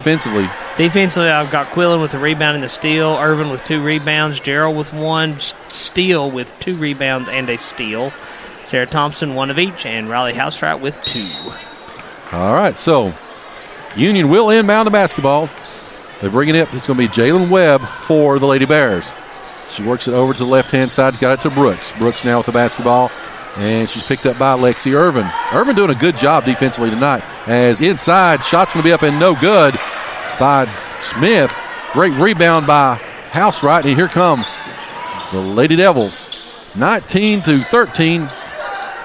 Defensively, I've got Quillen with a rebound and the steal, Irvin with 2 rebounds, Gerald with 1 steal with 2 rebounds and a steal, Sarah Thompson 1 of each, and Riley Housewright with 2. All right, so Union will inbound the basketball. They bring it up. It's going to be Jalen Webb for the Lady Bears. She works it over to the left-hand side, got it to Brooks. Brooks now with the basketball, and she's picked up by Lexi Irvin. Irvin doing a good job defensively tonight. As inside, shot's going to be up and no good by Smith. Great rebound by Housewright, and here come the Lady Devils. 19-13.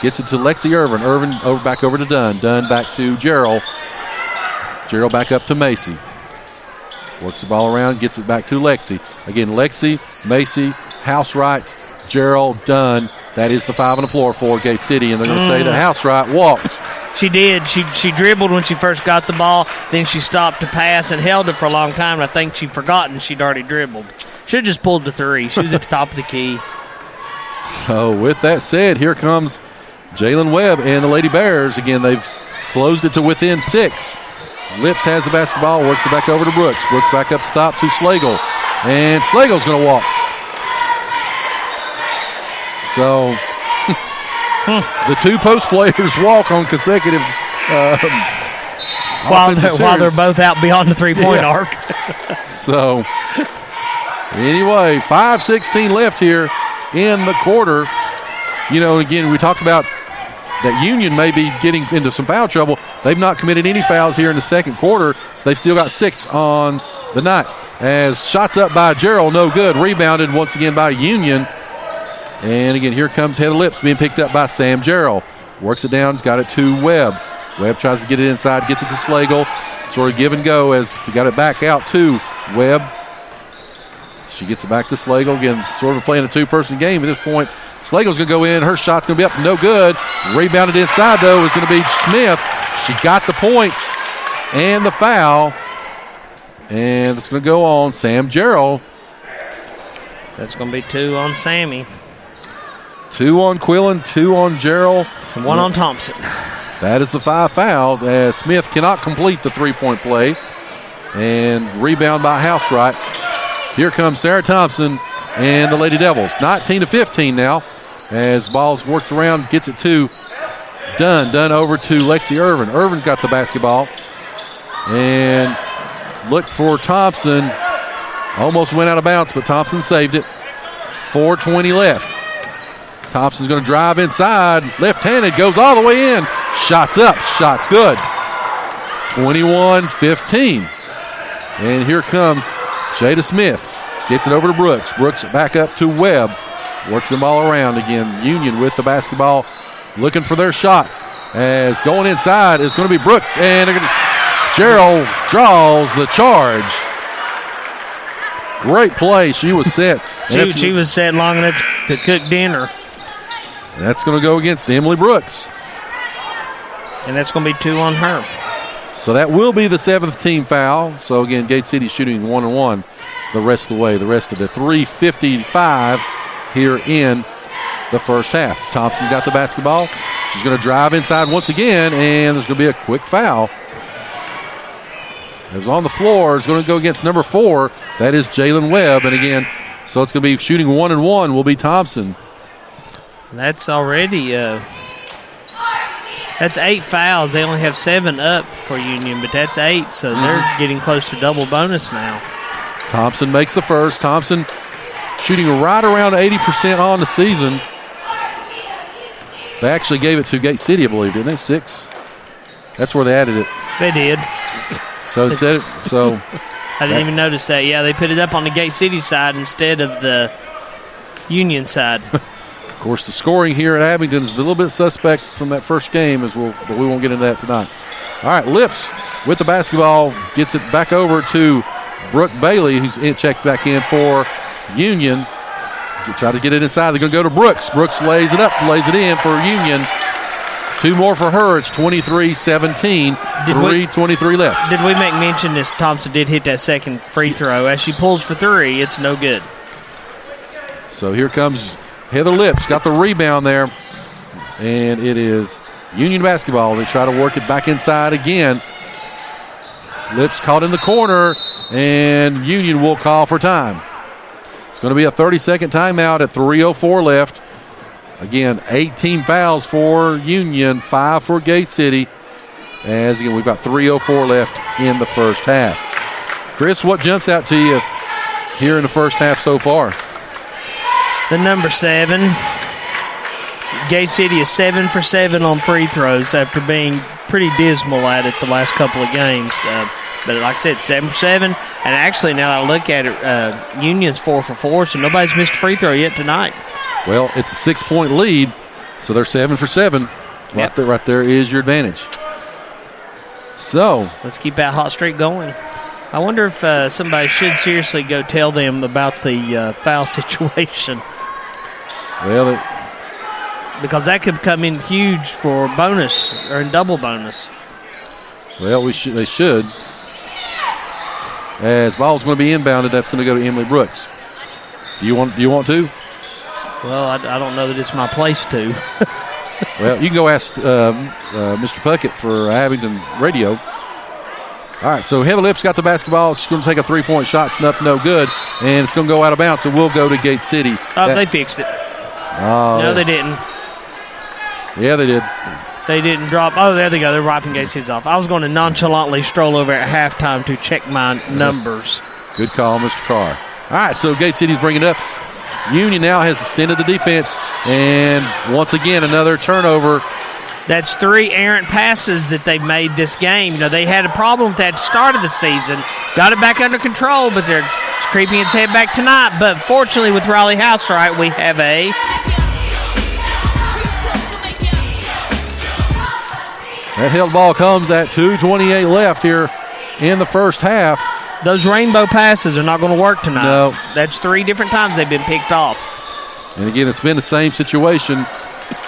Gets it to Lexi Irvin. Irvin back over to Dunn. Dunn back to Gerald. Gerald back up to Macy. Works the ball around, gets it back to Lexi. Again, Lexi, Macy, Housewright, Gerald, Dunn. That is the 5 on the floor for Gate City, and they're going to say that Housewright walked. She did. She dribbled when she first got the ball. Then she stopped to pass and held it for a long time. I think she'd forgotten she'd already dribbled. Should have just pulled the 3. She was at the top of the key. So with that said, here comes Jalen Webb and the Lady Bears. Again, they've closed it to within 6. Lips has the basketball, works it back over to Brooks. Brooks back up top to Slagle. And Slagle's going to walk. So the 2 post players walk on consecutive while they're both out beyond the 3-point arc. So anyway, 5:16 left here in the quarter. You know, again, we talked about that Union may be getting into some foul trouble. They've not committed any fouls here in the second quarter, so they've still got 6 on the night. As shots up by Gerald, no good. Rebounded once again by Union. And again, here comes Heather Lips being picked up by Sam Gerald. Works it down, he's got it to Webb. Webb tries to get it inside, gets it to Slagle. Sort of give and go as he got it back out to Webb. She gets it back to Slagle. Again, sort of playing a 2-person game at this point. Slagle's going to go in. Her shot's going to be up. No good. Rebounded inside, though, is going to be Smith. She got the points and the foul. And it's going to go on Sam Gerald. That's going to be 2 on Sammy. 2 on Quillen, 2 on Gerald. And 1 on Thompson. That is the 5 fouls as Smith cannot complete the 3-point play. And rebound by Housewright. Here comes Sarah Thompson and the Lady Devils. 19-15 now as ball's worked around, gets it to Dunn. Dunn over to Lexi Irvin. Irvin's got the basketball and looked for Thompson. Almost went out of bounds, but Thompson saved it. 4:20 left. Thompson's going to drive inside. Left-handed, goes all the way in. Shots up, shots good. 21-15. And here comes Jada Smith. Gets it over to Brooks. Brooks back up to Webb. Works them all around again. Union with the basketball, looking for their shot. As going inside is going to be Brooks. And Gerald draws the charge. Great play. She was set. she was set long enough to cook dinner. That's going to go against Emily Brooks. And that's going to be 2 on her. So that will be the 7th team foul. So again, Gate City shooting 1-1 the rest of the way. The rest of the 3:55 here in the first half. Thompson's got the basketball. She's going to drive inside once again, and there's going to be a quick foul. It was on the floor. It's going to go against number 4. That is Jalen Webb. And again, so it's going to be shooting 1-1 will be Thompson. That's already that's 8 fouls. They only have 7 up for Union, but that's 8, so they're getting close to double bonus now. Thompson makes the first. Thompson shooting right around 80% on the season. They actually gave it to Gate City, I believe, didn't they? 6. That's where they added it. They did. So instead, I didn't even notice that. Yeah, they put it up on the Gate City side instead of the Union side. Of course, the scoring here at Abingdon is a little bit suspect from that first game, but we won't get into that tonight. All right, Lips with the basketball gets it back over to Brooke Bailey, who's checked back in for Union. Try to get it inside. They're going to go to Brooks. Brooks lays it up, lays it in for Union. 2 more for her. It's 23-17. 3:23 left. Did we make mention this? Thompson did hit that second free throw. As she pulls for 3, it's no good. So here comes Heather Lips. Got the rebound there. And it is Union basketball. They try to work it back inside again. Lips caught in the corner, and Union will call for time. It's going to be a 30-second timeout at 3:04 left. Again, 18 fouls for Union, 5 for Gate City. As again, we've got 3:04 left in the first half. Chris, what jumps out to you here in the first half so far? The number 7. Gate City is 7 for 7 on free throws after being pretty dismal at it the last couple of games. But like I said, 7 for 7. And actually, now that I look at it, Union's 4 for 4, so nobody's missed a free throw yet tonight. Well, it's a 6-point lead, so they're 7 for 7. Yep. Right there is your advantage. So let's keep that hot streak going. I wonder if somebody should seriously go tell them about the foul situation. Well, because that could come in huge for bonus or in double bonus. Well, they should. As ball's going to be inbounded, that's going to go to Emily Brooks. Do you want to? Well, I don't know that it's my place to. Well, you can go ask Mr. Puckett for Abington Radio. All right, so Heather Lips got the basketball. She's going to take a three-point shot. It's up, no good, and it's going to go out of bounds. So we'll go to Gate City. They fixed it. No, they didn't. Yeah, they did. They didn't drop. Oh, there they go. They're wiping Gate City's off. I was going to nonchalantly stroll over at halftime to check my numbers. Good call, Mr. Carr. All right, so Gate City's bringing it up. Union now has extended the defense, and once again, another turnover. That's 3 errant passes that they've made this game. You know, they had a problem with that at the start of the season. Got it back under control, but they're creeping its head back tonight. But fortunately, with Raleigh House, right, we have a... That held ball comes at 2:28 left here in the first half. Those rainbow passes are not going to work tonight. No. That's 3 different times they've been picked off. And again, it's been the same situation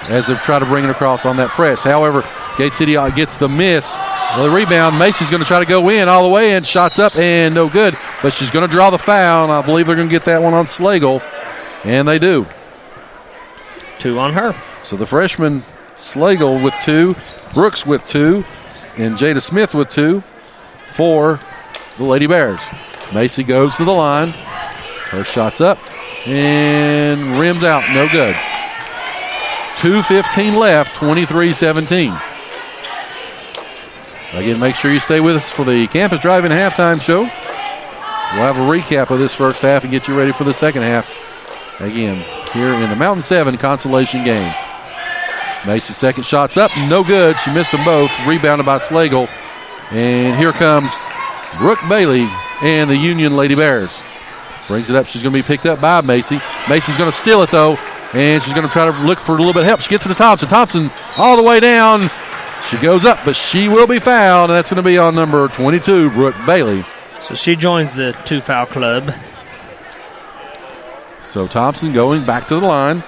as they've tried to bring it across on that press. However, Gate City gets the miss. Well, the rebound, Macy's going to try to go in all the way in. Shots up and no good. But she's going to draw the foul, and I believe they're going to get that one on Slagle. And they do. 2 on her. So the freshman Slagle with 2, Brooks with 2, and Jada Smith with 2 for the Lady Bears. Macy goes to the line. Her shot's up and rims out. No good. 2:15 left, 23-17. Again, make sure you stay with us for the Campus Drive-In halftime show. We'll have a recap of this first half and get you ready for the second half. Again, here in the Mountain 7 consolation game. Macy's second shot's up, no good. She missed them both. Rebounded by Slagle. And here comes Brooke Bailey and the Union Lady Bears. Brings it up. She's going to be picked up by Macy. Macy's going to steal it, though, and she's going to try to look for a little bit of help. She gets it to Thompson. Thompson all the way down. She goes up, but she will be fouled, and that's going to be on number 22, Brooke Bailey. So she joins the 2-foul club. So Thompson going back to the line.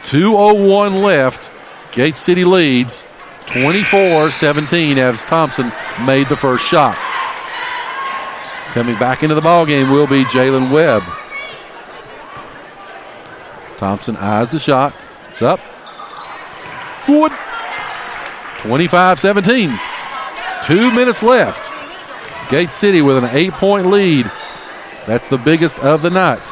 2:01 left. Gate City leads 24-17 as Thompson made the first shot. Coming back into the ballgame will be Jalen Webb. Thompson eyes the shot. It's up. Good. 25-17. 2 minutes left. Gate City with an 8-point lead. That's the biggest of the night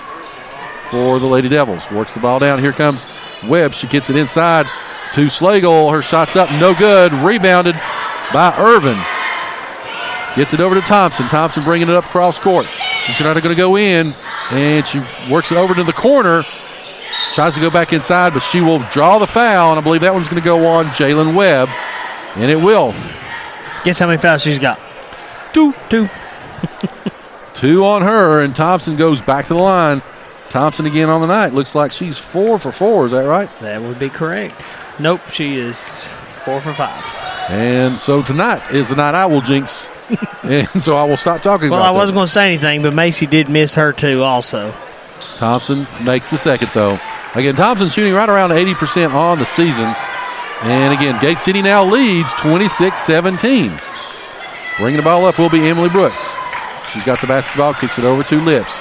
for the Lady Devils. Works the ball down. Here comes Webb. She gets it inside to Slagle. Her shot's up. No good. Rebounded by Irvin. Gets it over to Thompson. Thompson bringing it up cross court. She's not going to go in, and she works it over to the corner. Tries to go back inside, but she will draw the foul, and I believe that one's going to go on Jalen Webb, and it will. Guess how many fouls she's got? 2. 2 on her, and Thompson goes back to the line. Thompson again on the night. Looks like she's 4 for 4. Is that right? That would be correct. Nope, she is 4 for 5. And so tonight is the night I will jinx, and so I will stop talking about it. Well, I wasn't going to say anything, but Macy did miss her too also. Thompson makes the second, though. Again, Thompson shooting right around 80% on the season. And again, Gate City now leads 26-17. Bringing the ball up will be Emily Brooks. She's got the basketball, kicks it over to Lips.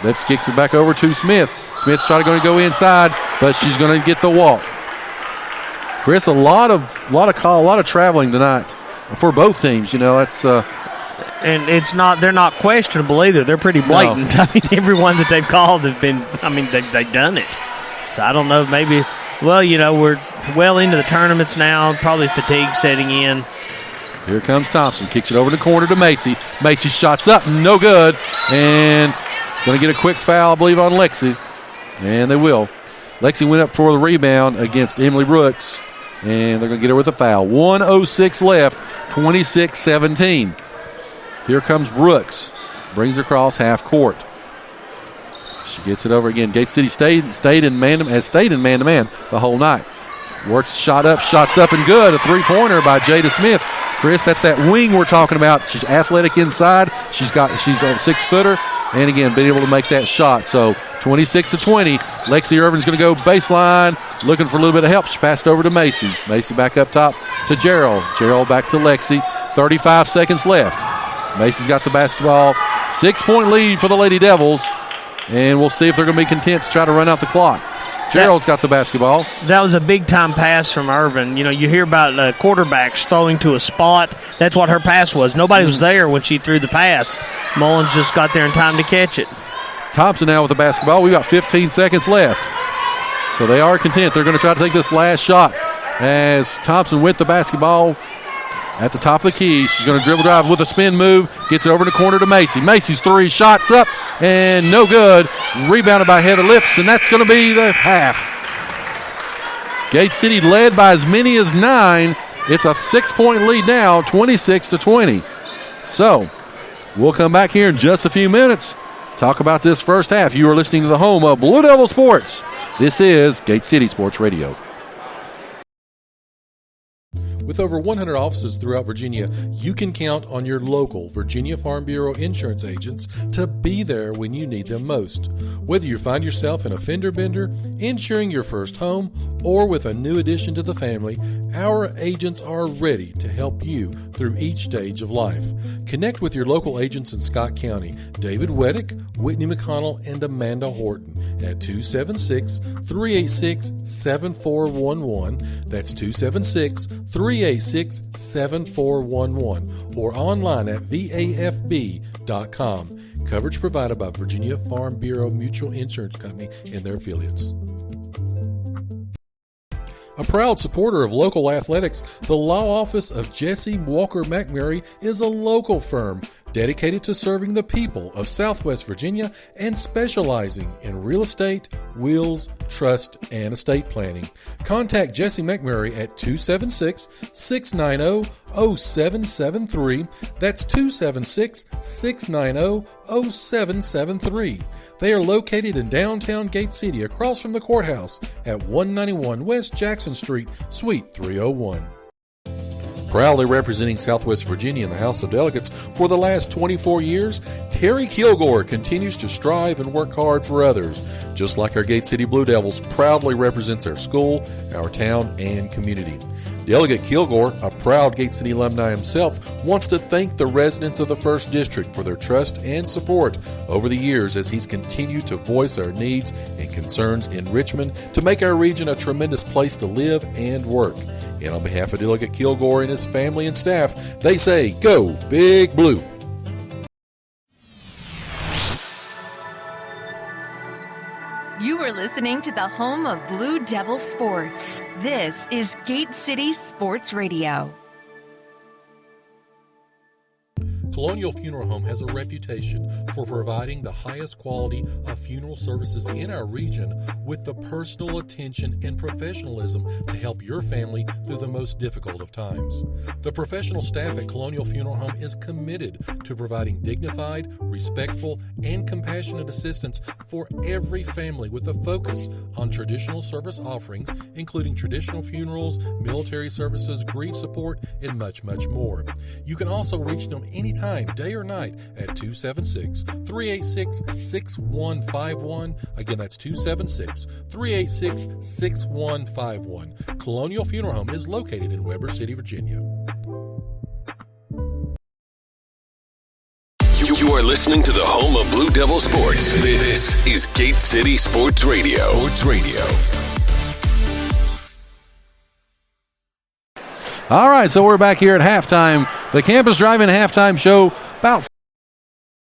Lips kicks it back over to Smith. Smith's trying to go inside, but she's going to get the walk. Chris, a lot of traveling tonight for both teams. That's and they're not questionable either. They're pretty blatant. No. I mean, everyone that they've called have been. I mean, they've done it. So I don't know. Maybe. Well, we're well into the tournaments now. Probably fatigue setting in. Here comes Thompson. Kicks it over the corner to Macy. Macy shots up. No good. And going to get a quick foul, I believe, on Lexi. And they will. Lexi went up for the rebound against Emily Brooks. And they're going to get her with a foul. 1:06 left. 26-17. Here comes Brooks. Brings her across half court. She gets it over again. Gate City stayed in man-to-man the whole night. Works shots up and good. A three-pointer by Jada Smith. Chris, that's that wing we're talking about. She's athletic inside. She's a 6-footer, and again, been able to make that shot. So 26-20. Lexi Irvin's going to go baseline, looking for a little bit of help. She passed over to Macy. Macy back up top to Gerald. Gerald back to Lexi. 35 seconds left. Macy's got the basketball. 6-point lead for the Lady Devils, and we'll see if they're going to be content to try to run out the clock. Gerald's got the basketball. That was a big-time pass from Irvin. You hear about quarterbacks throwing to a spot. That's what her pass was. Nobody was there when she threw the pass. Mullins just got there in time to catch it. Thompson now with the basketball. We got 15 seconds left. So they are content. They're going to try to take this last shot as Thompson with the basketball at the top of the key. She's going to dribble drive with a spin move. Gets it over in the corner to Macy. Macy's three shots up and no good. Rebounded by Heather Lips, and that's going to be the half. Gate City led by as many as 9. It's a 6-point lead now, 26-20. So we'll come back here in just a few minutes. Talk about this first half. You are listening to the home of Blue Devil Sports. This is Gate City Sports Radio. With over 100 offices throughout Virginia, you can count on your local Virginia Farm Bureau insurance agents to be there when you need them most. Whether you find yourself in a fender bender, insuring your first home, or with a new addition to the family, our agents are ready to help you through each stage of life. Connect with your local agents in Scott County, David Weddick, Whitney McConnell, and Amanda Horton at 276-386-7411. That's 276-386-7411 or online at vafb.com. Coverage provided by Virginia Farm Bureau Mutual Insurance Company and their affiliates. A proud supporter of local athletics, the law office of Jesse Walker McMurray is a local firm dedicated to serving the people of Southwest Virginia and specializing in real estate, wills, trust, and estate planning. Contact Jesse McMurray at 276-690-0773. That's 276-690-0773. They are located in downtown Gate City across from the courthouse at 191 West Jackson Street, Suite 301. Proudly representing Southwest Virginia in the House of Delegates for the last 24 years, Terry Kilgore continues to strive and work hard for others. Just like our Gate City Blue Devils proudly represents our school, our town, and community. Delegate Kilgore, a proud Gate City alumni himself, wants to thank the residents of the 1st District for their trust and support over the years as he's continued to voice our needs and concerns in Richmond to make our region a tremendous place to live and work. And on behalf of Delegate Kilgore and his family and staff, they say, go Big Blue! You are listening to the home of Blue Devil Sports. This is Gate City Sports Radio. Colonial Funeral Home has a reputation for providing the highest quality of funeral services in our region with the personal attention and professionalism to help your family through the most difficult of times. The professional staff at Colonial Funeral Home is committed to providing dignified, respectful, and compassionate assistance for every family with a focus on traditional service offerings, including traditional funerals, military services, grief support, and much, much more. You can also reach them anytime, day or night, at 276-386-6151. Again, that's 276-386-6151. Colonial Funeral Home is located in Weber City, Virginia. You are listening to the home of Blue Devil Sports. This is Gate City Sports Radio. All right, so we're back here at halftime. The Campus Drive-In halftime show about